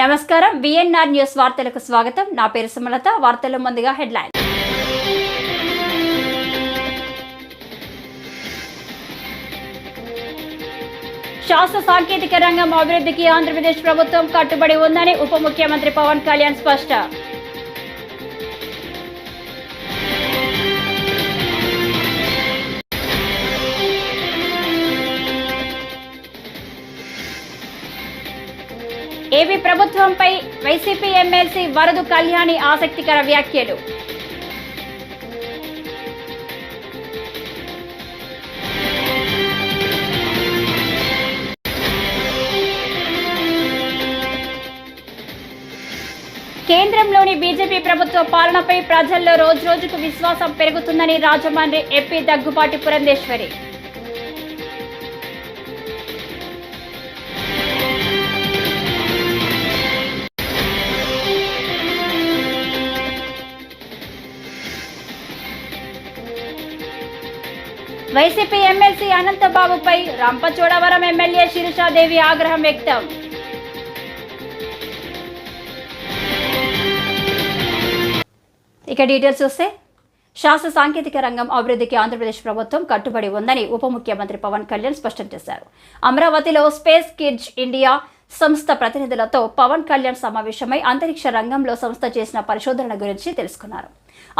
నమస్కారం VNR news వార్తలకు స్వాగతం. నా పేరు సుమలత. వార్తల ముందుగా హెడ్లైన్. శాస్త్ర సాంకేతిక రంగం అభివృద్ధికి ఆంధ్రప్రదేశ్ ప్రభుత్వం కట్టుబడి ఉందని ఉప ముఖ్యమంత్రి పవన్ కళ్యాణ్ స్పష్టం. ఏపీ ప్రభుత్వంపై వైసీపీ ఎమ్మెల్సీ వరదు కళ్యాణి ఆసక్తికర వ్యాఖ్యలు. కేంద్రంలోని బీజేపీ ప్రభుత్వ పాలనపై ప్రజల్లో రోజురోజుకు విశ్వాసం పెరుగుతుందని రాజమండ్రి ఎంపీ దగ్గుబాటి పురంధేశ్వరి. వైసీపీ ఎమ్మెల్సీ అనంతబాబుపై రంపచోడవరం ఎమ్మెల్యే శిరీషాదేవి ఆగ్రహం వ్యక్తం. ఇక డీటెయిల్స్ చూస్తే, శాస్త్ర సాంకేతిక రంగం అభివృద్ధికి ఆంధ్రప్రదేశ్ ప్రభుత్వం కట్టుబడి ఉందని ఉప ముఖ్యమంత్రి పవన్ కళ్యాణ్ స్పష్టం చేశారు. అమరావతిలో స్పేస్ కిడ్స్ ఇండియా సంస్థ ప్రతినిధులతో పవన్ కళ్యాణ్ సమావేశమై అంతరిక్ష రంగంలో సంస్థ చేసిన పరిశోధనల గురించి తెలుసుకున్నారు.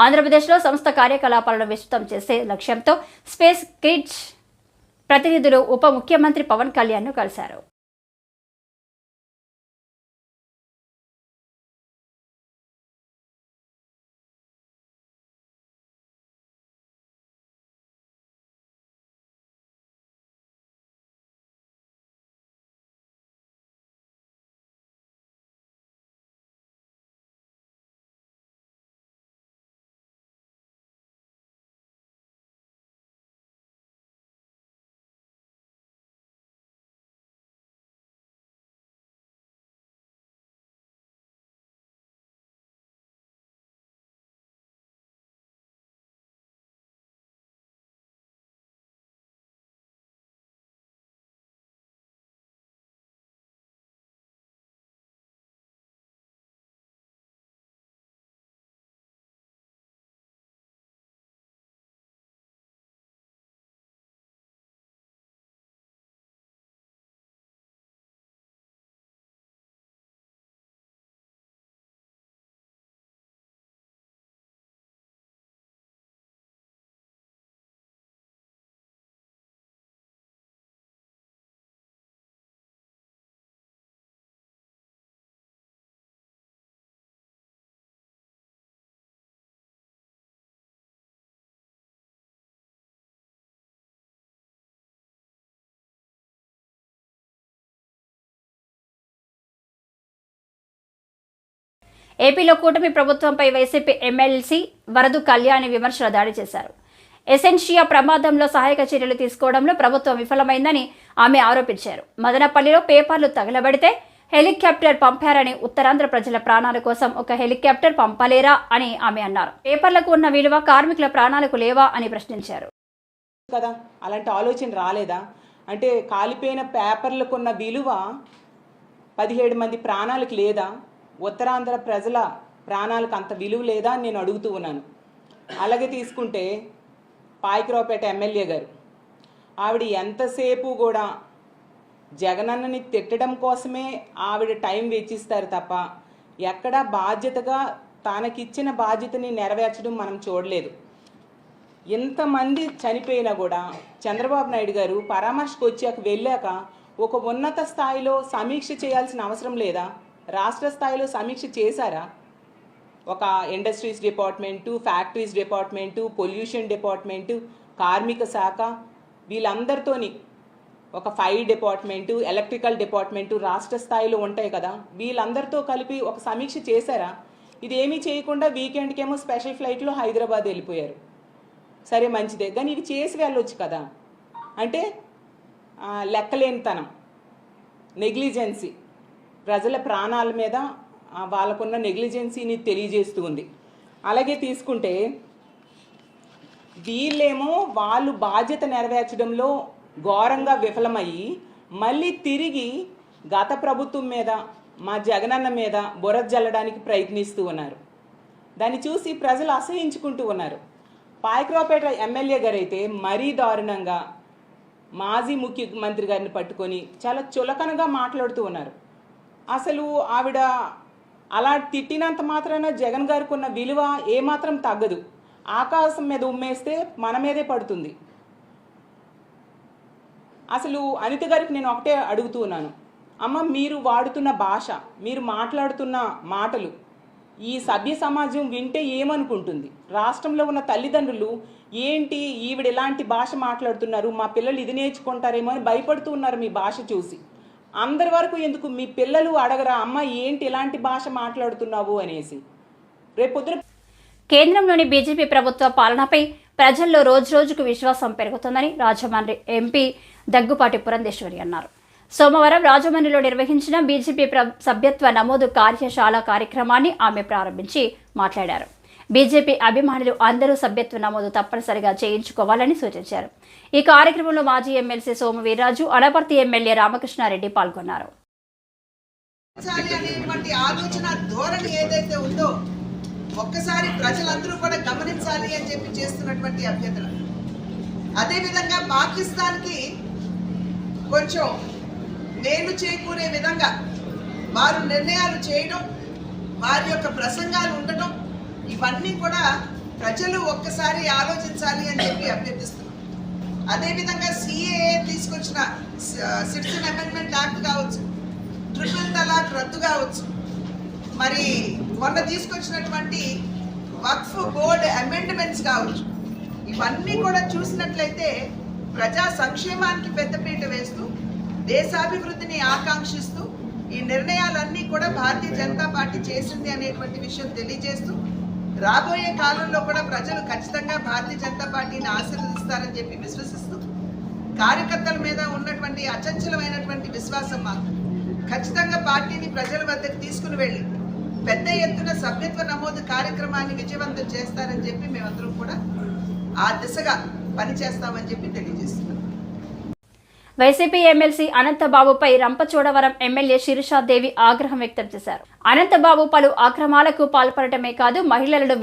ఆంధ్రప్రదేశ్లో సంస్థ కార్యకలాపాలను విస్తృతం చేసే లక్ష్యంతో స్పేస్ కిడ్స్ ప్రతినిధులు ఉప ముఖ్యమంత్రి పవన్ కళ్యాణ్ను కలిశారు. ఏపీలో కూటమి ప్రభుత్వంపై వైసీపీ ఎమ్మెల్సీ వరదు కళ్యాణి విమర్శల దాడి చేశారు. ఎసెన్షియా ప్రమాదంలో సహాయక చర్యలు తీసుకోవడంలో ప్రభుత్వం విఫలమైందని ఆమె ఆరోపించారు. మదనపల్లిలో పేపర్లు తగలబడితే హెలికాప్టర్ పంపారని, ఉత్తరాంధ్ర ప్రజల ప్రాణాల కోసం ఒక హెలికాప్టర్ పంపలేరా అని ఆమె అన్నారు. పేపర్లకు ఉన్న విలువ కార్మికుల ప్రాణాలకు లేవా అని ప్రశ్నించారు. కదా అలాంటి ఆలోచన రాలేదా? అంటే కాలిపోయిన పేపర్లకు ఉన్న విలువ 17 మంది ప్రాణాలకు లేదా? ఉత్తరాంధ్ర ప్రజల ప్రాణాలకు అంత విలువ లేదా అని నేను అడుగుతూ ఉన్నాను. అలాగే తీసుకుంటే పాయకరావుపేట ఎమ్మెల్యే గారు, ఆవిడ ఎంతసేపు కూడా జగనన్నని తిట్టడం కోసమే ఆవిడ టైం వెచ్చిస్తారు తప్ప ఎక్కడా బాధ్యతగా తనకిచ్చిన బాధ్యతని నెరవేర్చడం మనం చూడలేదు. ఎంతమంది చనిపోయినా కూడా చంద్రబాబు నాయుడు గారు పరామర్శకు వెళ్ళాక ఒక ఉన్నత స్థాయిలో సమీక్ష చేయాల్సిన అవసరం లేదా? రాష్ట్ర స్థాయిలో సమీక్ష చేశారా? ఒక industries department, factories department, pollution department, కార్మిక శాఖ, వీళ్ళందరితోని ఒక ఫైర్ డిపార్ట్మెంటు, ఎలక్ట్రికల్ డిపార్ట్మెంటు రాష్ట్ర స్థాయిలో ఉంటాయి కదా, వీళ్ళందరితో కలిపి ఒక సమీక్ష చేశారా? ఇది ఏమీ చేయకుండా వీకెండ్కేమో స్పెషల్ ఫ్లైట్లో హైదరాబాద్ వెళ్ళిపోయారు. సరే మంచిదే, కానీ ఇవి చేసి వెళ్ళొచ్చు కదా. అంటే లెక్కలేనితనం, నెగ్లిజెన్సీ, ప్రజల ప్రాణాల మీద వాళ్ళకున్న నెగ్లిజెన్సీని తెలియజేస్తూ ఉంది. అలాగే తీసుకుంటే వీళ్ళేమో వాళ్ళు బాధ్యత నెరవేర్చడంలో ఘోరంగా విఫలమయ్యి మళ్ళీ తిరిగి గత ప్రభుత్వం మీద మా జగనన్న మీద బురద జల్లడానికి ప్రయత్నిస్తూ ఉన్నారు. దాన్ని చూసి ప్రజలు అసహించుకుంటూ ఉన్నారు. పాయకరావుపేట ఎమ్మెల్యే గారు అయితే మరీ దారుణంగా మాజీ ముఖ్యమంత్రి గారిని పట్టుకొని చాలా చులకనగా మాట్లాడుతూ ఉన్నారు. అసలు ఆవిడ అలా తిట్టినంత మాత్రాన జగన్ గారికి ఉన్న విలువ ఏమాత్రం తగ్గదు. ఆకాశం మీద ఉమ్మేస్తే మన మీదే పడుతుంది. అసలు అనిత గారికి నేను ఒకటే అడుగుతూ ఉన్నాను, అమ్మ మీరు వాడుతున్న భాష, మీరు మాట్లాడుతున్న మాటలు ఈ సభ్య సమాజం వింటే ఏమనుకుంటుంది? రాష్ట్రంలో ఉన్న తల్లిదండ్రులు ఏంటి ఈవిడ ఎలాంటి భాష మాట్లాడుతున్నారు, మా పిల్లలు ఇది నేర్చుకుంటారేమో అని భయపడుతూ ఉన్నారు మీ భాష చూసి. అందరి వరకు ఎందుకు మీ పిల్లలు అడగరా అమ్మ ఏంటి ఎలాంటి భాష మాట్లాడుతున్నావు అనేసి? రేపొద్దున కేంద్రంలోని బీజేపీ ప్రభుత్వ పాలనపై ప్రజల్లో రోజురోజుకు విశ్వాసం పెరుగుతుందని రాజమండ్రి ఎంపీ దగ్గుపాటి పురంధేశ్వరి అన్నారు. సోమవారం రాజమండ్రిలో నిర్వహించిన బీజేపీ సభ్యత్వ నమోదు కార్యశాల కార్యక్రమాన్ని ఆమె ప్రారంభించి మాట్లాడారు. బీజేపీ అభిమానులు అందరూ సభ్యత్వ నమోదు తప్పనిసరిగా చేయించుకోవాలని సూచించారు. ఈ కార్యక్రమంలో మాజీ ఎమ్మెల్సీ సోము వీర్రాజు, అనపర్తి ఎమ్మెల్యే రామకృష్ణారెడ్డి పాల్గొన్నారు. ఒక్కసారి ప్రజలందరూ కూడా గమనించాలి అని చెప్పి చేస్తున్నటువంటి అభ్యర్థన. అదేవిధంగా పాకిస్తాన్కి కొంచెం మేలు చేకూరే విధంగా వారు నిర్ణయాలు చేయడం, వారి యొక్క ప్రసంగాలు ఉండటం, ఇవన్నీ కూడా ప్రజలు ఒక్కసారి ఆలోచించాలి అని చెప్పి అభ్యర్థిస్తున్నాం. అదేవిధంగా సిఏఏ తీసుకొచ్చిన సిటిజన్ అమెండ్మెంట్ యాక్ట్ కావచ్చు, ట్రిపుల్ తలాక్ రద్దు కావచ్చు, మరి మొన్న తీసుకొచ్చినటువంటి వక్ఫ్ బోర్డ్ అమెండ్మెంట్స్ కావచ్చు, ఇవన్నీ కూడా చూసినట్లయితే ప్రజా సంక్షేమానికి పెద్దపీట వేస్తూ దేశాభివృద్ధిని ఆకాంక్షిస్తూ ఈ నిర్ణయాలన్నీ కూడా భారతీయ జనతా పార్టీ చేసింది అనేటువంటి విషయం తెలియజేస్తూ రాబోయే కాలంలో కూడా ప్రజలు ఖచ్చితంగా భారతీయ జనతా పార్టీని ఆశీర్వదిస్తారని చెప్పి విశ్వసిస్తూ కార్యకర్తల మీద ఉన్నటువంటి అచంచలమైనటువంటి విశ్వాసం మాకు ఖచ్చితంగా పార్టీని ప్రజల వద్దకు తీసుకుని వెళ్ళి పెద్ద ఎత్తున సభ్యత్వ నమోదు కార్యక్రమాన్ని విజయవంతం చేస్తారని చెప్పి మేమందరం కూడా ఆ దిశగా పనిచేస్తామని చెప్పి తెలియజేస్తున్నాం. వైసీపీ ఎమ్మెల్సీ అనంతబాబుపై రంపచోడవరం ఎమ్మెల్యే శిరీషాదేవి ఆగ్రహం వ్యక్తం చేశారు. అనంతబాబు పలు అక్రమాలకు పాల్పడటమే కాదు మహిళలను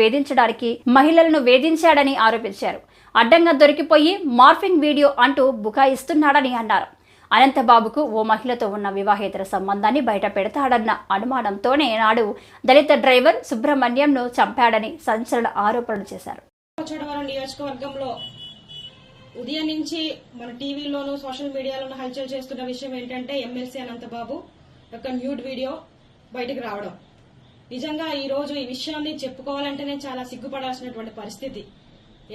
వేధించాడని ఆరోపించారు. అడ్డంగా దొరికిపోయి మార్ఫింగ్ వీడియో అంటూ బుకాయిస్తున్నాడని అన్నారు. అనంతబాబుకు ఓ మహిళతో ఉన్న వివాహేతర సంబంధాన్ని బయట పెడతాడన్న అనుమానంతోనే నాడు దళిత డ్రైవర్ సుబ్రహ్మణ్యంను చంపాడని సంచలన ఆరోపణలు చేశారు. నియోజకవర్గంలో ఉదయం నుంచి మన టీవీలోను సోషల్ మీడియాలోను హల్చల్ చేస్తున్న విషయం ఏంటంటే ఎమ్మెల్సీ అనంతబాబు యొక్క న్యూడ్ వీడియో బయటకు రావడం. నిజంగా ఈ రోజు ఈ విషయాన్ని చెప్పుకోవాలంటేనే చాలా సిగ్గుపడాల్సినటువంటి పరిస్థితి.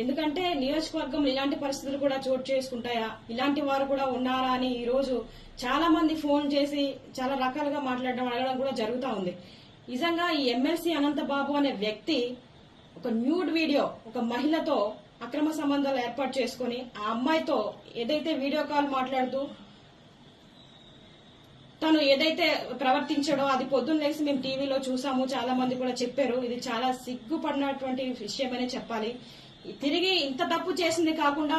ఎందుకంటే నియోజకవర్గంలో ఇలాంటి పరిస్థితులు కూడా చోటు చేసుకుంటాయా, ఇలాంటి వారు కూడా ఉన్నారా అని ఈ రోజు చాలా మంది ఫోన్ చేసి చాలా రకాలుగా మాట్లాడడం అడగడం కూడా జరుగుతూ ఉంది. నిజంగా ఈ ఎమ్మెల్సీ అనంతబాబు అనే వ్యక్తి ఒక న్యూడ్ వీడియో ఒక మహిళతో అక్రమ సంబంధాలు ఏర్పాటు చేసుకుని ఆ అమ్మాయితో ఏదైతే వీడియో కాల్ మాట్లాడుతూ తను ఏదైతే ప్రవర్తించాడో అది పొద్దున్న లేసి మేము టీవీలో చూసాము, చాలా మంది కూడా చెప్పారు. ఇది చాలా సిగ్గుపడినటువంటి విషయమనే చెప్పాలి. తిరిగి ఇంత తప్పు చేసింది కాకుండా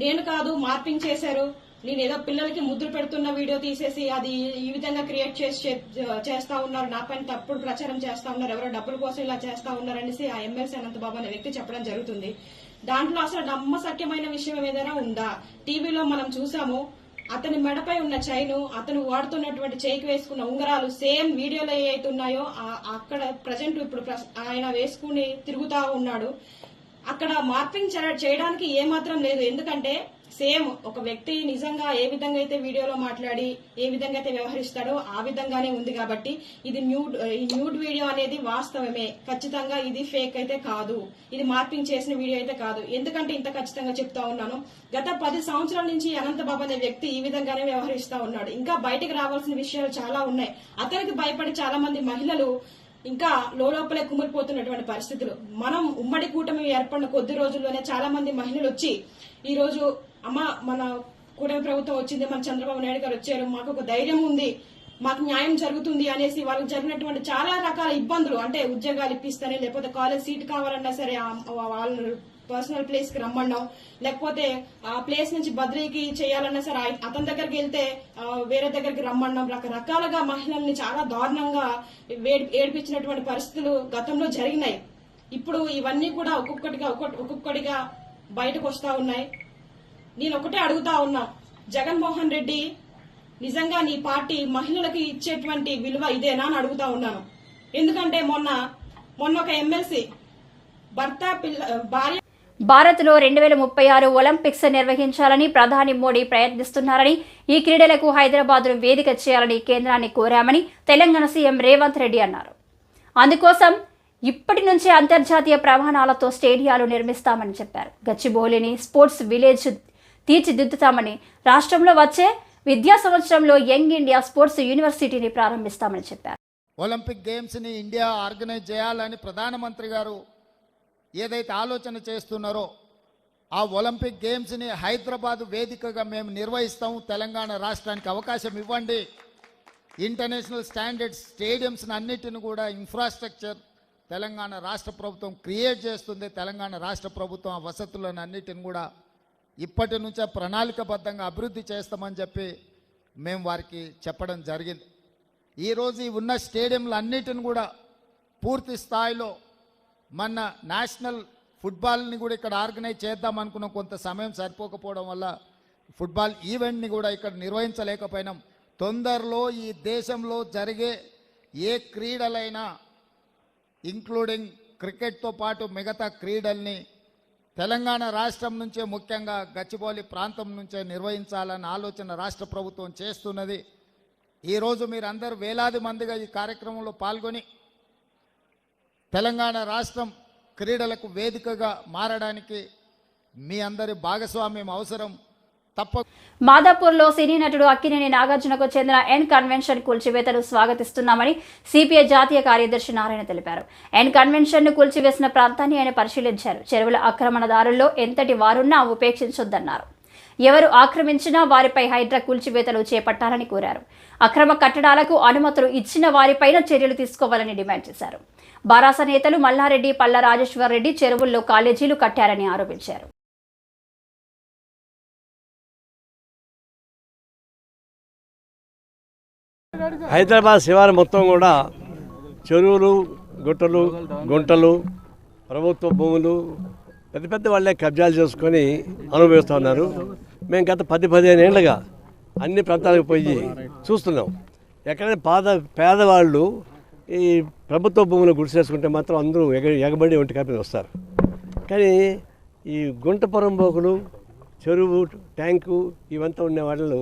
నేను కాదు మార్పింగ్ చేశారు, నేను ఏదో పిల్లలకి ముద్దులు పెడుతున్న వీడియో తీసేసి అది ఈ విధంగా క్రియేట్ చేస్తా ఉన్నారు, నా పైన తప్పుడు ప్రచారం చేస్తా ఉన్నారు, ఎవరో డబ్బుల కోసం ఇలా చేస్తా ఉన్నారనేసి ఆ ఎమ్మెల్సీ అనంతబాబు అనే వ్యక్తి చెప్పడం జరుగుతుంది. దాంట్లో అసలు నమ్మశక్యమైన విషయం ఏదైనా ఉందా? టీవీలో మనం చూసాము, అతని మెడపై ఉన్న చైను, అతను వాడుతున్నటువంటి చేయికి వేసుకున్న ఉంగరాలు సేమ్ వీడియోలో ఏవైతే ఉన్నాయో అక్కడ ప్రజెంట్ ఇప్పుడు ఆయన వేసుకుని తిరుగుతా ఉన్నాడు. అక్కడ మార్పింగ్ చేయడానికి ఏమాత్రం లేదు. ఎందుకంటే సేమ్ ఒక వ్యక్తి నిజంగా ఏ విధంగా అయితే వీడియోలో మాట్లాడి ఏ విధంగా అయితే వ్యవహరిస్తాడో ఆ విధంగానే ఉంది. కాబట్టి ఇది న్యూడ్ వీడియో అనేది వాస్తవమే, ఖచ్చితంగా ఇది ఫేక్ అయితే కాదు, ఇది మార్పింగ్ చేసిన వీడియో అయితే కాదు. ఎందుకంటే ఇంత ఖచ్చితంగా చెప్తా ఉన్నాను, గత 10 సంవత్సరాల నుంచి అనంతబాబు అనే వ్యక్తి ఈ విధంగానే వ్యవహరిస్తా ఉన్నాడు. ఇంకా బయటకు రావాల్సిన విషయాలు చాలా ఉన్నాయి. అతనికి భయపడి చాలా మంది మహిళలు ఇంకా లోపలే కుమిలిపోతున్నటువంటి పరిస్థితులు. మనం ఉమ్మడి కూటమి ఏర్పడిన కొద్ది రోజుల్లోనే చాలా మంది మహిళలు వచ్చి ఈ రోజు అమ్మ మన కూటమి ప్రభుత్వం వచ్చింది, మన చంద్రబాబు నాయుడు గారు వచ్చారు, మాకు ఒక ధైర్యం ఉంది, మాకు న్యాయం జరుగుతుంది అనేసి వాళ్ళకి జరిగినటువంటి చాలా రకాల ఇబ్బందులు, అంటే ఉద్యోగాలు ఇప్పిస్తానే లేకపోతే కాలేజ్ సీట్ కావాలన్నా సరే వాళ్ళు పర్సనల్ ప్లేస్ కి రమ్మన్నాం, లేకపోతే ఆ ప్లేస్ నుంచి బదిలీకి చేయాలన్నా సరే అతని దగ్గరికి వెళ్తే వేరే దగ్గరికి రమ్మన్నాం. రకరకాలుగా మహిళల్ని చాలా దారుణంగా ఏడిపించినటువంటి పరిస్థితులు గతంలో జరిగినాయి. ఇప్పుడు ఇవన్నీ కూడా ఒక్కొక్కటిగా బయటకు వస్తా ఉన్నాయి. నేను ఒకటే అడుగుతా ఉన్నా, జగన్మోహన్ రెడ్డి నిజంగా నీ పార్టీ మహిళలకి ఇచ్చేటువంటి విలువ ఇదేనా అని అడుగుతా ఉన్నాను. ఎందుకంటే మొన్న ఒక ఎమ్మెల్సీ భార్య భారత్లో 2036 ఒలింపిక్స్ నిర్వహించాలని ప్రధాని మోడీ ప్రయత్నిస్తున్నారని, ఈ క్రీడలకు హైదరాబాద్ను వేదిక చేయాలని కేంద్రాన్ని కోరామని తెలంగాణ సీఎం రేవంత్ రెడ్డి అన్నారు. అందుకోసం ఇప్పటి నుంచే అంతర్జాతీయ ప్రమాణాలతో స్టేడియాలు నిర్మిస్తామని చెప్పారు. గచ్చిబౌలిని స్పోర్ట్స్ విలేజ్ తీర్చిదిద్దుతామని, రాష్ట్రంలో వచ్చే విద్యా సంవత్సరంలో యంగ్ ఇండియా స్పోర్ట్స్ యూనివర్సిటీని ప్రారంభిస్తామని చెప్పారు. ఒలింపిక్ గేమ్స్ని ఇండియా ఆర్గనైజ్ చేయాలని ప్రధానమంత్రి గారు ఏదైతే ఆలోచన చేస్తున్నారో ఆ ఒలింపిక్ గేమ్స్ని హైదరాబాద్ వేదికగా మేము నిర్వహిస్తాము. తెలంగాణ రాష్ట్రానికి అవకాశం ఇవ్వండి. ఇంటర్నేషనల్ స్టాండర్డ్స్ స్టేడియంస్ని అన్నిటిని కూడా ఇన్ఫ్రాస్ట్రక్చర్ తెలంగాణ రాష్ట్ర ప్రభుత్వం క్రియేట్ చేస్తుంది. తెలంగాణ రాష్ట్ర ప్రభుత్వం ఆ వసతులను అన్నిటిని కూడా ఇప్పటి నుంచే ప్రణాళికబద్ధంగా అభివృద్ధి చేస్తామని చెప్పి మేము వారికి చెప్పడం జరిగింది. ఈరోజు ఈ ఉన్న స్టేడియంలు అన్నిటిని కూడా పూర్తి స్థాయిలో మన నేషనల్ ఫుట్బాల్ని కూడా ఇక్కడ ఆర్గనైజ్ చేద్దాం అనుకున్న కొంత సమయం సరిపోకపోవడం వల్ల ఫుట్బాల్ ఈవెంట్ని కూడా ఇక్కడ నిర్వహించలేకపోయినాం. తొందరలో ఈ దేశంలో జరిగే ఏ క్రీడలైనా ఇంక్లూడింగ్ క్రికెట్తో పాటు మిగతా క్రీడల్ని తెలంగాణ రాష్ట్రం నుంచే, ముఖ్యంగా గచ్చిబౌలి ప్రాంతం నుంచే నిర్వహించాలన్న ఆలోచన రాష్ట్ర ప్రభుత్వం చేస్తున్నది. ఈరోజు మీరందరూ వేలాది మందిగా ఈ కార్యక్రమంలో పాల్గొని తెలంగాణ రాష్ట్రం క్రీడలకు వేదికగా మారడానికి మీ అందరి భాగస్వామ్యం అవసరం. మాదాపూర్లో సినీ నటుడు అక్కినేని నాగార్జునకు చెందిన ఎన్ కన్వెన్షన్ కూల్చివేతను స్వాగతిస్తున్నామని సిపిఐ జాతీయ కార్యదర్శి నారాయణ తెలిపారు. ఎన్ కన్వెన్షన్ ను కూల్చివేసిన ప్రాంతాన్ని ఆయన పరిశీలించారు. చెరువుల ఆక్రమణదారుల్లో ఎంతటి వారున్నా ఉపేక్షించొద్దన్నారు. ఎవరు ఆక్రమించినా వారిపై హైడ్రా కూల్చివేతలు చేపట్టాలని కోరారు. అక్రమ కట్టడాలకు అనుమతులు ఇచ్చిన వారిపైన చర్యలు తీసుకోవాలని డిమాండ్ చేశారు. బారాస నేతలు మల్లారెడ్డి, పల్ల రాజేశ్వర్ రెడ్డి చెరువుల్లో కాలేజీలు కట్టారని ఆరోపించారు. హైదరాబాద్ శివారు మొత్తం కూడా చెరువులు, గుట్టలు, గుంటలు, ప్రభుత్వ భూములు పెద్ద పెద్ద వాళ్ళే కబ్జాలు చేసుకొని అనుభవిస్తూ ఉన్నారు. మేము గత 10-15 ఏళ్ళుగా అన్ని ప్రాంతాలకు పోయి చూస్తున్నాం. ఎక్కడైనా పేదవాళ్ళు ఈ ప్రభుత్వ భూములు గుడిసేసుకుంటే మాత్రం అందరూ ఎగబడి ఒంటి కాపీ వస్తారు. కానీ ఈ గుంట పొరంబోకులు, చెరువు, ట్యాంకు ఇవంతా ఉండే వాళ్ళు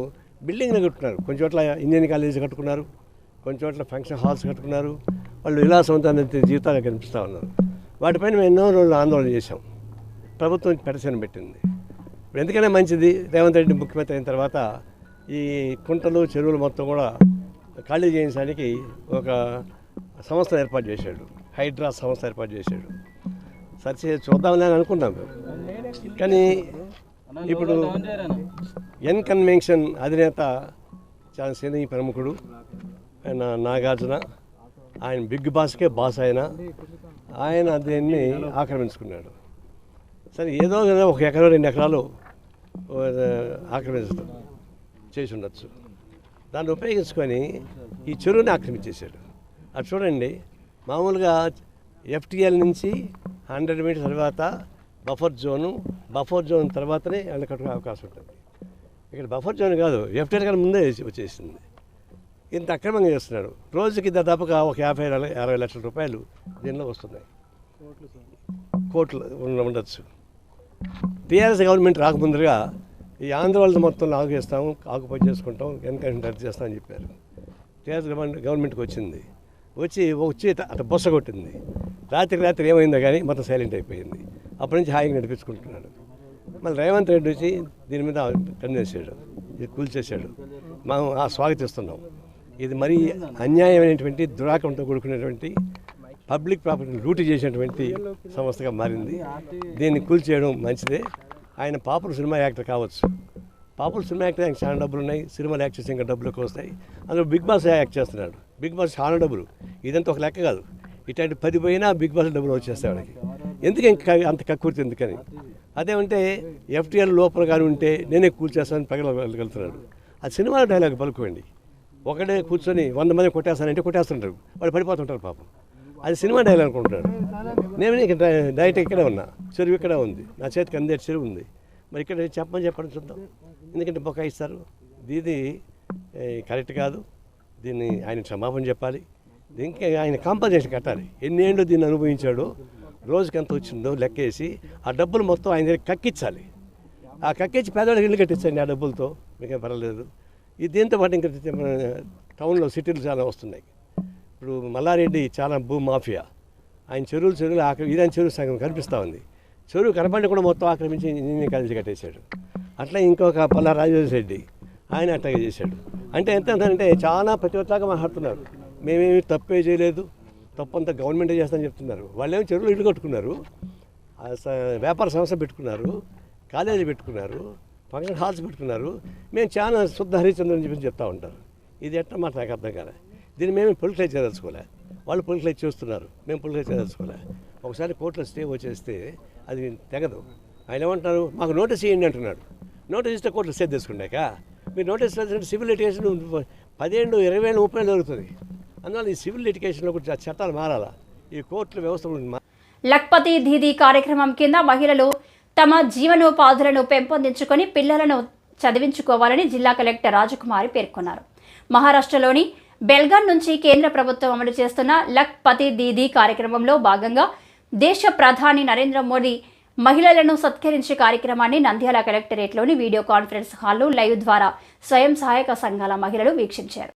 బిల్డింగ్లు కట్టుకున్నారు. కొంచెం చోట్ల ఇంజనీరింగ్ కాలేజీ కట్టుకున్నారు, కొంచెం చోట్ల ఫంక్షన్ హాల్స్ కట్టుకున్నారు. వాళ్ళు విలాసవంతమైన జీవితాలు కనిపిస్తూ ఉన్నారు. వాటిపైన మేము ఎన్నో రోజులు ఆందోళన చేశాం. ప్రభుత్వం పెడసెన పెట్టింది. ఇప్పుడు ఎందుకైనా మంచిది, రేవంత్ రెడ్డి ముఖ్యమంత్రి అయిన తర్వాత ఈ కుంటలు, చెరువులు మొత్తం కూడా ఖాళీ చేయించడానికి ఒక సంస్థ ఏర్పాటు చేశాడు. హైడ్రా సంస్థ ఏర్పాటు చేశాడు. సరి చూద్దామని అని అనుకున్నాం. కానీ ఇప్పుడు ఎన్ కన్వెన్షన్ అధినేత చాలా సినీ ప్రముఖుడు ఆయన నాగార్జున, ఆయన బిగ్ బాస్కే బాస్ ఆయన దీన్ని ఆక్రమించుకున్నాడు. సరే ఏదో 1 ఎకరా 2 ఎకరాలు ఆక్రమించడం చేసి ఉండొచ్చు. దాన్ని ఉపయోగించుకొని ఈ చెరువుని ఆక్రమించేశాడు. అది చూడండి, మామూలుగా ఎఫ్టీఎల్ నుంచి 100 మీటర్స్ తర్వాత బఫర్ జోన్ తర్వాతనే ఎండ కట్టుకునే అవకాశం ఉంటుంది. ఇక్కడ బఫర్ జోన్ కాదు, ఎఫ్టీఎల్ కన్నా ముందే వచ్చేసింది. ఇంత అక్రమంగా చేస్తున్నాడు. రోజుకి దాదాపుగా ఒక 50-60 లక్షల రూపాయలు దీనిలో వస్తున్నాయి. కోట్లు ఉండొచ్చు. టీఆర్ఎస్ గవర్నమెంట్ రాకముందుగా ఈ ఆంధ్ర వాళ్ళని మొత్తం లాగు చేస్తాము, ఆకుపై చేసుకుంటాం, ఎన్కౌంటర్ రద్దు చేస్తామని చెప్పారు. టీఆర్ఎస్ గవర్నమెంట్కి వచ్చి అటు బొస్స కొట్టింది. రాత్రి ఏమైందో కానీ మొత్తం సైలెంట్ అయిపోయింది. అప్పటి నుంచి హాయిగా నడిపించుకుంటున్నాడు. మళ్ళీ రేవంత్ రెడ్డి వచ్చి దీని మీద కన్నేసాడు, ఇది కూల్చేశాడు. మనం స్వాగతిస్తున్నాం. ఇది మరీ అన్యాయమైనటువంటి దురాక్రమంతో కూడుకునేటువంటి పబ్లిక్ ప్రాపర్టీని లూటీ చేసినటువంటి సంస్థగా మారింది. దీన్ని కూల్చేయడం మంచిదే. ఆయన పాపులర్ సినిమా యాక్టర్ కావచ్చు. పాపులర్ సినిమా యాక్టర్ ఆయనకు చాలా డబ్బులు ఉన్నాయి. సినిమాలు యాక్ట్ చేసి ఇంకా డబ్బులు ఎక్కువ వస్తాయి. అందులో బిగ్ బాస్ యాక్ట్ చేస్తున్నాడు. బిగ్ బాస్ చాలా డబ్బులు. ఇదంతా ఒక లెక్క కాదు. ఇట్లాంటి 10 పోయినా బిగ్ బాస్ డబ్బులు వచ్చేస్తాయి వాడికి. ఎందుకు ఇంకా అంత కక్కుర్తి ఎందుకని. అదేమంటే ఎఫ్టీఎల్ లోపల కానీ ఉంటే నేనే కూల్చేస్తానని పగలగలుగుతున్నాడు. అది సినిమా డైలాగ్ పలుకోండి. ఒకడే కూర్చొని 100 మంది కొట్టేస్తానంటే కొట్టేస్తుంటారు, వాళ్ళు పడిపోతుంటారు పాపం. అది సినిమా డైలాగ్ అనుకుంటున్నాడు. నేను డైరెక్ట్ ఇక్కడే ఉన్నా, చెరువు ఇక్కడే ఉంది, నా చేతికి అందే చెరువు ఉంది. మరి ఇక్కడ చెప్పండి చూద్దాం. ఎందుకంటే బొకాయిస్తారు. ఇది కరెక్ట్ కాదు. దీన్ని ఆయన క్షమాపణ చెప్పాలి. దీనికి ఆయన కాంపన్సేషన్ కట్టాలి. ఎన్నేళ్ళు దీన్ని అనుభవించాడో, రోజుకి ఎంత వచ్చిందో లెక్కేసి ఆ డబ్బులు మొత్తం ఆయన దగ్గర కక్కించాలి. ఆ కక్కించి పేదవాడికి ఇల్లు కట్టించండి ఆ డబ్బులతో, మీకేం పర్వాలేదు. ఇది దీంతో పాటు ఇంకా టౌన్లో సిటీలు చాలా వస్తున్నాయి. ఇప్పుడు మల్లారెడ్డి చాలా భూ మాఫియా. ఆయన చెరువులు ఇదని చెరువు సగం కనిపిస్తూ ఉంది. చెరువు కనపడి కూడా మొత్తం ఆక్రమించి ఇంజనీరింగ్ కాలేజీ కట్టేశాడు. అట్లా ఇంకొక పల్లా రాజేశ్వరరెడ్డి ఆయన అట్లాగే చేశాడు. అంటే అంటే చాలా ప్రతివట్లాగా మాట్లాడుతున్నారు. మేమేమి తప్పే చేయలేదు, తప్పంతా గవర్నమెంటే చేస్తామని చెప్తున్నారు. వాళ్ళేమో చెరువులు ఇల్లు కట్టుకున్నారు, వ్యాపార సంస్థ పెట్టుకున్నారు, కాలేజీ పెట్టుకున్నారు, ఫంక్షన్ హాల్స్ పెట్టుకున్నారు. మేము చాలా శుద్ధ హరిచంద్ర అని చెప్పి చెప్తూ ఉంటారు. ఇది ఎట్లా మాట నాకు అర్థం కాలే. దీన్ని మేము పొలిటికైజ్ చేయదలుచుకోలే, వాళ్ళు పొలిటికైజ్ చేస్తున్నారు, మేము పొలిటికైజ్ చేయదలుచుకోలే. ఒకసారి కోర్టులో స్టే వచ్చేస్తే అది తెగదు. ఆయన ఏమంటున్నారు, మాకు నోటీస్ ఇవ్వండి అంటున్నాడు. నోటీస్ ఇస్తే కోర్టులో స్టే తీసుకున్నాక మీరు నోటీస్ సివిల్ లిటిగేషన్ 10 ఏళ్ళు 20 ఏళ్ళు 30 ఏళ్ళు జరుగుతుంది. అందువల్ల ఈ సివిల్ లిటిగేషన్లో కూడా చట్టాలు మారాలా, ఈ కోర్టుల వ్యవస్థ. లక్పతి దీదీ కార్యక్రమం కింద మహిళలు తమ జీవనోపాధులను పెంపొందించుకొని పిల్లలను చదివించుకోవాలని జిల్లా కలెక్టర్ రాజకుమారి పేర్కొన్నారు. మహారాష్ట్రలోని బెల్గాన్ నుంచి కేంద్ర ప్రభుత్వం అమలు చేస్తున్న లక్పతి దీదీ కార్యక్రమంలో భాగంగా దేశ ప్రధాని నరేంద్ర మోదీ మహిళలను సత్కరించే కార్యక్రమాన్ని నంద్యాల కలెక్టరేట్లోని వీడియో కాన్ఫరెన్స్ హాల్లో లైవ్ ద్వారా స్వయం సహాయక సంఘాల మహిళలు వీక్షించారు.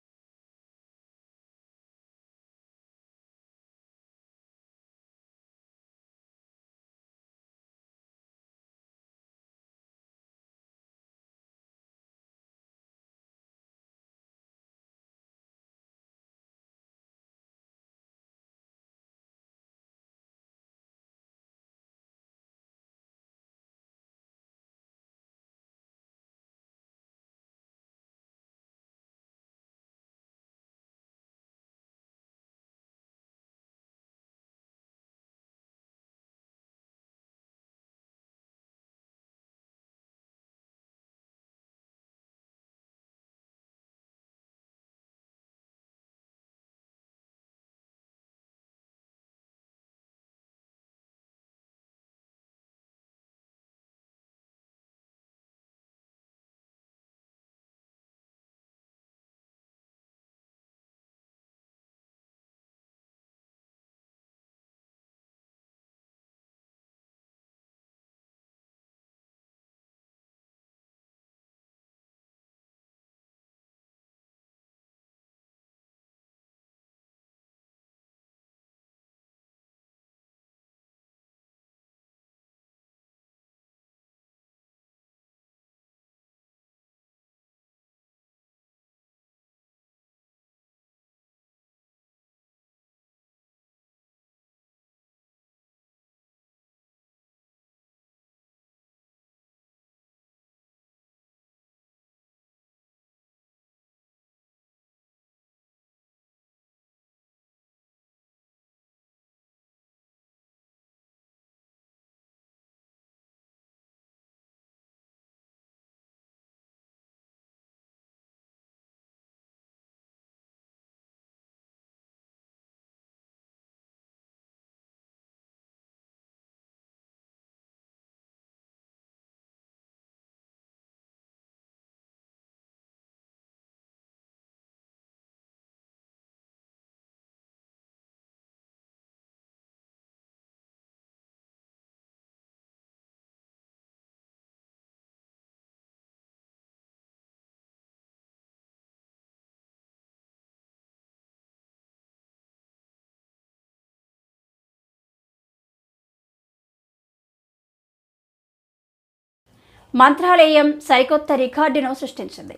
మంత్రాలయం సరికొత్త రికార్డును సృష్టించింది.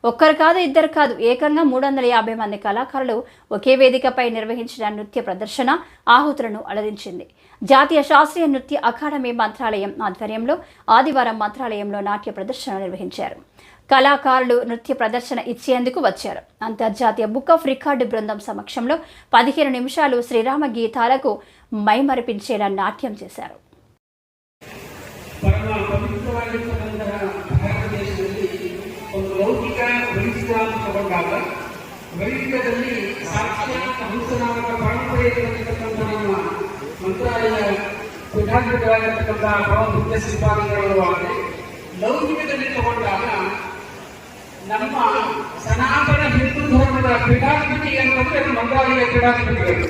ఒక్కరు కాదు, ఇద్దరు కాదు, ఏకంగా 350 మంది కళాకారులు ఒకే వేదికపై నిర్వహించిన నృత్య ప్రదర్శన ఆహుతులను అలరించింది. జాతీయ శాస్త్రీయ నృత్య అకాడమీ మంత్రాలయం ఆధ్వర్యంలో ఆదివారం మంత్రాలయంలో నాట్య ప్రదర్శన నిర్వహించారు. కళాకారులు నృత్య ప్రదర్శన ఇచ్చేందుకు వచ్చారు. అంతర్జాతీయ బుక్ ఆఫ్ రికార్డు బృందం సమక్షంలో 15 నిమిషాలు శ్రీరామ గీతాలకు మైమరిపించేలా నాట్యం చేశారు. ಲೌಕಿಕದಲ್ಲಿ ತಗೊಂಡಾಗ ನಮ್ಮ ಸನಾತನ ಹಿಂದೂ ಧರ್ಮದ ಪೀಠಾಧಿಪತಿ ಅಂತಂದ್ರೆ ಮಂತ್ರಾಲಯ ಪೀಠಾಧಿಪತಿಗಳು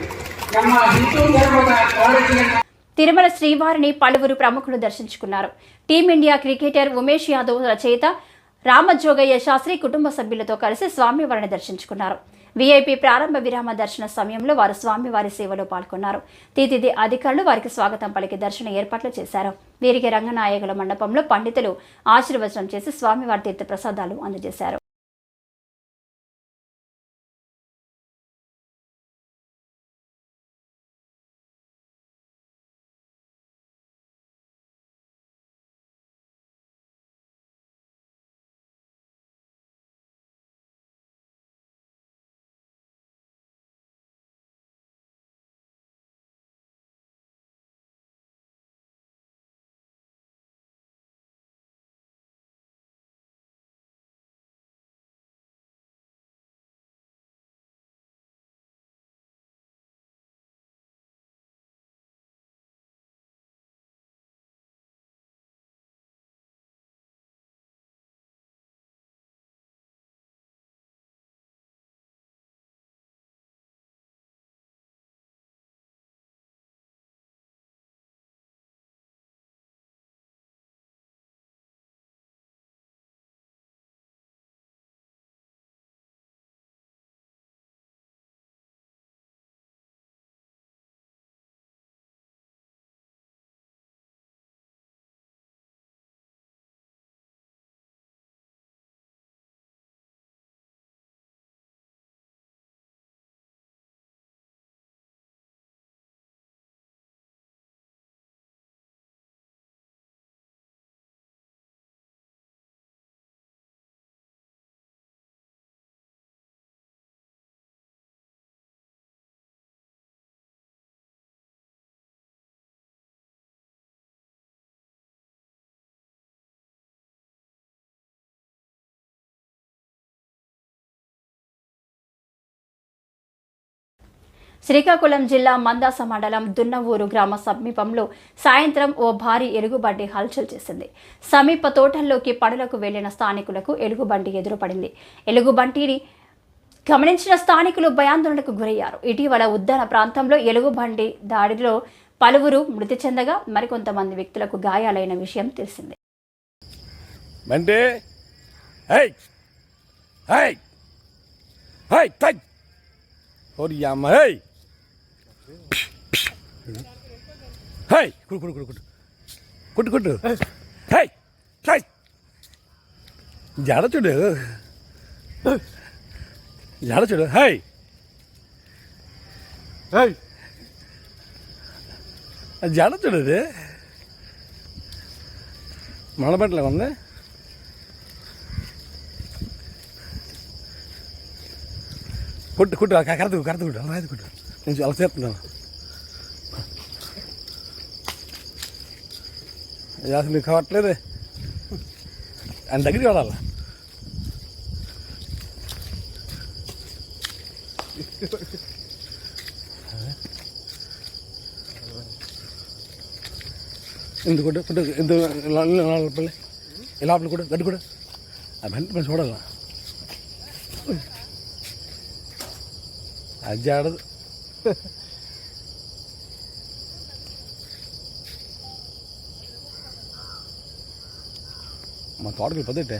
ನಮ್ಮ ಹಿಂದೂ ಧರ್ಮದ ಕಾಲೇಜಿನ తిరుమల శ్రీవారిని పలువురు ప్రముఖులు దర్శించుకున్నారు. టీమిండియా క్రికెటర్ ఉమేష్ యాదవ్, రచయిత రామజోగయ్య శాస్త్రి కుటుంబ సభ్యులతో కలిసి స్వామివారిని దర్శించుకున్నారు. వీఐపీ ప్రారంభ విరామ దర్శన సమయంలో వారు స్వామివారి సేవలో పాల్గొన్నారు. టీటీడీ అధికారులు వారికి స్వాగతం పలికి దర్శన ఏర్పాట్లు చేశారు. వీరికి రంగనాయకుల మండపంలో పండితులు ఆశీర్వచనం చేసి స్వామివారి తీర్థ ప్రసాదాలు అందజేశారు. శ్రీకాకుళం జిల్లా మందాస మండలం దున్నవూరు గ్రామ సమీపంలో సాయంత్రం ఓ భారీ ఎలుగుబంటి హల్చల్ చేసింది. సమీప తోటల్లోకి పనులకు వెళ్లిన స్థానికులకు ఎలుగుబంటి ఎదురుపడింది. ఎలుగుబంటిని గమనించిన స్థానికులు భయాందోళనకు గురయ్యారు. ఇటీవల ఉద్దాన ప్రాంతంలో ఎలుగుబంటి దాడిలో పలువురు మృతి చెందగా మరికొంతమంది వ్యక్తులకు గాయాలైన విషయం తెలిసిందే. జడ చూడు జడ చూడు హై జడ చూడు అది మలబట్టలే ఉంది. కొట్టు కొట్టు కరెక్ట్ కరెక్ట్ కొట్టు అలా కొట్టు. నేను అలా చేస్తున్నాను. అసలు మీకు కావట్లేదు ఆయన దగ్గరికి వెళ్ళాలి. ఇందు కొట్టు కొట్టు ఇందు పల్లె ఇలా కూడా గడ్డి కూడా ఆ వెంట మనం చూడాలి. అది ఆడదు. మా తోటకి పదటే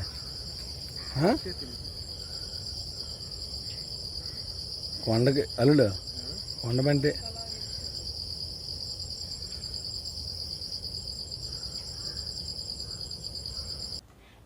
కొండకి అల్లుడు కొండ బంటే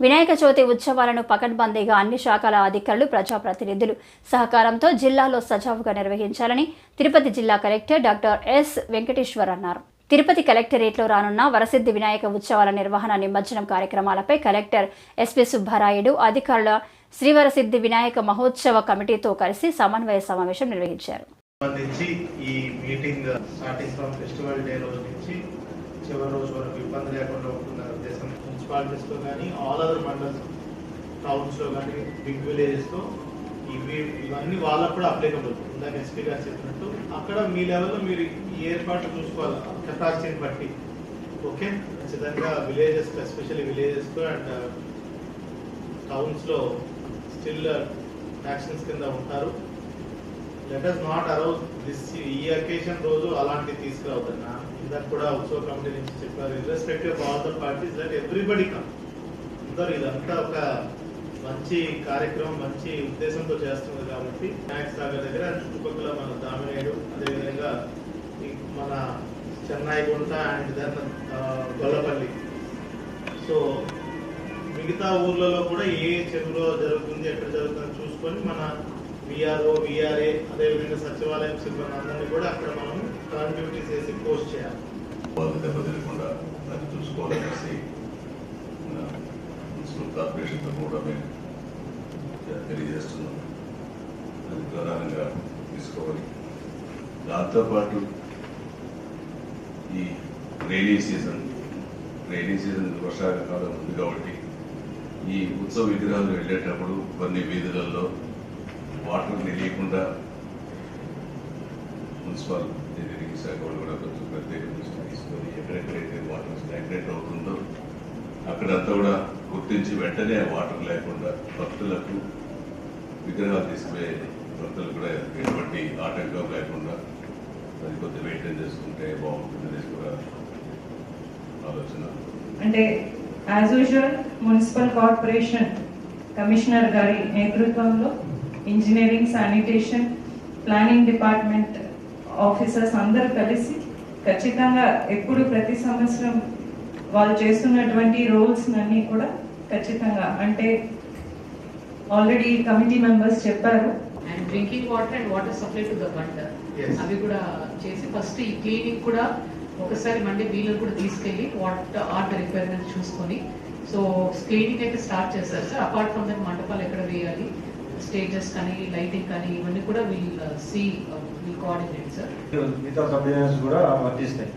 వినాయక చవితి ఉత్సవాలను పకడ్బందీగా అన్ని శాఖల అధికారులు, ప్రజాప్రతినిధులు సహకారంతో జిల్లాలో సజావుగా నిర్వహించాలని తిరుపతి జిల్లా కలెక్టర్ డాక్టర్ ఎస్ వెంకటేశ్వర్ అన్నారు. తిరుపతి కలెక్టరేట్లో రానున్న వరసిద్ధి వినాయక ఉత్సవాల నిర్వహణ నిమజ్జనం కార్యక్రమాలపై కలెక్టర్ ఎస్పీ సుబ్బారాయుడు అధికారుల శ్రీవరసిద్ధి వినాయక మహోత్సవ కమిటీతో కలిసి సమన్వయ సమావేశం నిర్వహించారు. ఈ meeting starting from festival day రోజు నుంచి చివరి రోజు వరకు ఇబ్బంది లేకుండా ఉంటుందనే ఉద్దేశం మున్సిపాలిటీస్లో కానీ ఆల్ అదర్ మండల్స్ టౌన్స్లో కానీ బిగ్ విలేజెస్లో ఇవన్నీ వాళ్ళకు కూడా అప్లికబుల్. ఇందాక ఎస్పీ గారు చెప్పినట్టు అక్కడ మీ లెవెల్లో మీరు ఈ ఏర్పాట్లు చూసుకోవాలి కెపాసిటీని బట్టి. ఓకే, ఖచ్చితంగా విలేజెస్ ఎస్పెషల్లీ విలేజెస్లో అండ్ టౌన్స్లో స్టిల్ యాక్షన్స్ కింద ఉంటారు. Let us not allow this ఈ అకేషన్ రోజు అలాంటివి తీసుకురావద్దన్నా. ఇందాక కూడా ఉత్సవ కమిటీ నుంచి చెప్పారు, irrespective of all the parties that everybody come. అందరూ ఇదంతా ఒక మంచి కార్యక్రమం మంచి ఉద్దేశంతో చేస్తుంది కాబట్టి వినాయక సాగర్ దగ్గర చుట్టుపక్కల మన దామినేడు, అదేవిధంగా మన చెన్నై గుంట అండ్ దెన్ గొల్లపల్లి, సో మిగతా ఊర్లలో కూడా ఏ చెరువులో జరుగుతుంది ఎక్కడ జరుగుతుందని చూసుకొని మన విఆర్ఓ విఆర్ఏ అదేవిధంగా సచివాలయం సిబ్బంది అందరినీ కూడా అక్కడ మనం కాంట్రిబ్యూటీస్ చేసి పోస్ట్ చేయాలి. దెబ్బతినకుండా దాన్ని చూసుకోవాలనేసి మున్సిపల్ కార్పొరేషన్తో కూడా మేము తెలియజేస్తున్నాం. అది ప్రధానంగా తీసుకోవాలి. దాంతోపాటు ఈ రైనీ సీజన్ వర్షాకాలం ఉంది కాబట్టి ఈ ఉత్సవ విగ్రహాలు వెళ్ళేటప్పుడు కొన్ని వీధులలో వాటర్ నిలియకుండా మున్సిపల్ ఇంజనీరింగ్ శాఖ వాళ్ళు కూడా కొంచెం ప్రత్యేక దృష్టి తీసుకొని ఎక్కడెక్కడైతే వాటర్ స్టాగ్నేట్ అవుతుందో అక్కడంతా కూడా గుర్తించి వెంటనే ఆ వాటర్ లేకుండా భక్తులకు విగ్రహాలు తీసుకునే భక్తులు కూడా ఎటువంటి ఆటంకం లేకుండా అది కొద్దిగా మెయింటైన్ చేసుకుంటే బాగుంటుందనేసి కూడా ఆలోచన. అంటే as usual municipal corporation commissioner గారి నేతృత్వంలో engineering, sanitation, planning department officers అందరూ కలిసి ఖచ్చితంగా ఎప్పుడు ప్రతి సంవత్సరం వాళ్ళు చేస్తున్నటువంటి రోల్స్ అన్నీ కూడా ఖచ్చితంగా అంటే ఆల్రెడీ కమిటీ మెంబర్స్ చెప్పారు. And drinking water and water supply to the Bhandar అవి కూడా చేసి ఫస్ట్ ఈ క్లీనింగ్ కూడా ఒకసారి మండే వీళ్ళని కూడా తీసుకెళ్ళి వాటర్ రిక్వైర్మెంట్ చూసుకొని సో క్లీనింగ్ అయితే స్టార్ట్ చేస్తారు సార్. అపార్ట్ ఫ్రమ్ దట్ మండపాలు ఎక్కడ వేయాలి, స్టేజెస్ కానీ లైటింగ్ కానీ ఇవన్నీ కూడా వీల్ కోఆర్డినేట్ సార్. మిగతా సబ్ డివిజన్స్ కూడా వర్తిస్తాయి.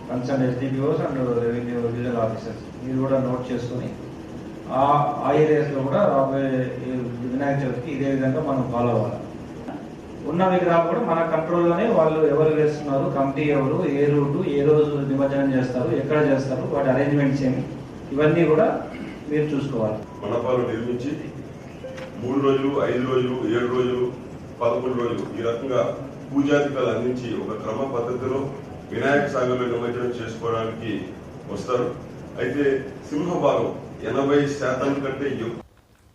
Concern SDPOs and revenue regional officers మీరు కూడా నోట్ చేసుకొని ఆ ఏరియాస్లో కూడా రాబోయే వినాయక చవితికి ఇదే విధంగా మనం ఫాలో అవ్వాలి. ఉన్న విగ్రహాలు కూడా మన కంట్రోల్లోనే వాళ్ళు ఎవరు వేస్తున్నారు, కమిటీ ఎవరు, ఏ రూటు, ఏ రోజు నిమజ్జనం చేస్తారు, ఎక్కడ చేస్తారు, వాటి అరేంజ్మెంట్స్ ఏమి, ఇవన్నీ కూడా మీరు చూసుకోవాలి. మండపాలు నిర్మించి 3 రోజులు, 5 రోజులు, 7 రోజులు, 11 రోజులు ఈ రకంగా పూజాధికారులు అందించి ఒక క్రమ పద్ధతిలో వినాయక సాగర్లో నిమజ్జనం చేసుకోవడానికి వస్తారు. అయితే సింహభాగం 80% కంటే ఎక్కువ.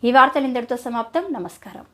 ఈ వార్తలు ఇంతటితో సమాప్తం. నమస్కారం.